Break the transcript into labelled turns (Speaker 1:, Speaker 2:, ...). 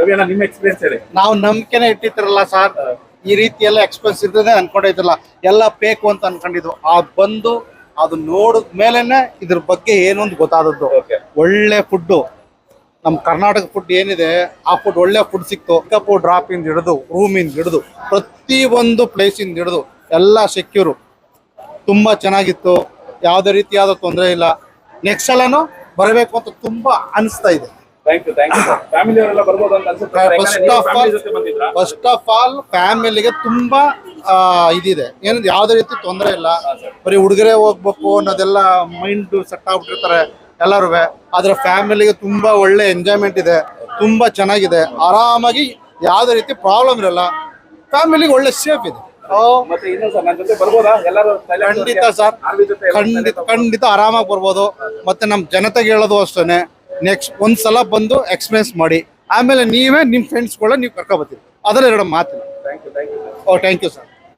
Speaker 1: ರವಿ ಅಣ್ಣ ನಿಮ್ಮ ಎಕ್ಸ್ಪೀರಿಯನ್ಸ್ ಹೇಳಿ.
Speaker 2: ನಾವು ನಂಬಿಕೆನೆ ಇಟ್ಟಿರ್ತಿರಲ್ಲ ಸರ್, ಈ ರೀತಿ ಎಲ್ಲ ಎಕ್ಸ್ಪೆನ್ಸ್ ಇರ್ತದೆ ಅನ್ಕೊಂಡಿದ್ರಲ್ಲ, ಎಲ್ಲ ಬೇಕು ಅಂತ ಅನ್ಕೊಂಡಿದ್ವು. ಬಂದು ಅದು ನೋಡಿದ ಮೇಲೆನೆ ಇದ್ರ ಬಗ್ಗೆ ಏನು ಅಂತ ಗೊತ್ತಾದದ್ದು. ಒಳ್ಳೆ ಫುಡ್ಡು, ನಮ್ಮ ಕರ್ನಾಟಕ ಫುಡ್ ಏನಿದೆ ಆ ಫುಡ್ ಒಳ್ಳೆ ಫುಡ್ ಸಿಕ್ತು. ಪಿಕಪ್ ಡ್ರಾಪ್ ಇಂದ ಹಿಡಿದು ರೂಮಿಂದ ಹಿಡಿದು ಪ್ರತಿ ಒಂದು ಪ್ಲೇಸಿಂದ ಹಿಡಿದು ಎಲ್ಲ ಸೆಕ್ಯೂರು, ತುಂಬಾ ಚೆನ್ನಾಗಿತ್ತು. ಯಾವುದೇ ರೀತಿಯಾದ ತೊಂದರೆ ಇಲ್ಲ. ನೆಕ್ಸ್ಟ್ ಸಲನು ಬರಬೇಕು ಅಂತ ತುಂಬಾ ಅನಿಸ್ತಾ ಇದೆ. ಫಸ್ಟ್ ಆಫ್ ಆಲ್ ಫ್ಯಾಮಿಲಿಗೆ ತುಂಬಾ ಇದಿದೆ, ಏನಂದ್ರೆ ಯಾವುದೇ ರೀತಿ ತೊಂದರೆ ಇಲ್ಲ. ಬರೀ ಹುಡುಗರೇ ಹೋಗ್ಬೇಕು ಅನ್ನೋದೆಲ್ಲ ಮೈಂಡ್ ಸೆಟ್ ಆಗ್ಬಿಟ್ಟಿರ್ತಾರೆ ಎಲ್ಲರೂ. ಆದ್ರೆ ಫ್ಯಾಮಿಲಿಗೆ ತುಂಬಾ ಒಳ್ಳೆ ಎಂಜಾಯ್ಮೆಂಟ್ ಇದೆ, ತುಂಬಾ ಚೆನ್ನಾಗಿದೆ. ಆರಾಮಾಗಿ ಯಾವುದೇ ರೀತಿ ಪ್ರಾಬ್ಲಮ್ ಇರಲ್ಲ. ಫ್ಯಾಮಿಲಿಗೆ ಒಳ್ಳೆ ಸೇಫ್ ಇದೆ. ಖಂಡಿತ ಸರ್, ಖಂಡಿತ ಆರಾಮಾಗಿ ಬರ್ಬೋದು. ಮತ್ತೆ ನಮ್ ಜನತೆಗೆ ಹೇಳೋದು ಅಷ್ಟೇನೆ, ನೆಕ್ಸ್ಟ್ ಒಂದ್ಸಲ ಬಂದು ಎಕ್ಸ್ಪೀರಿಯನ್ಸ್ ಮಾಡಿ, ಆಮೇಲೆ ನೀವೇ ನಿಮ್ ಫ್ರೆಂಡ್ಸ್ಗಳ ನೀವು ಕರ್ಕೊಬತ್ತೀರಿ. ಅದರಲ್ಲಿ ಎರಡು ಮಾತಿಲ್ಲ. Thank you sir.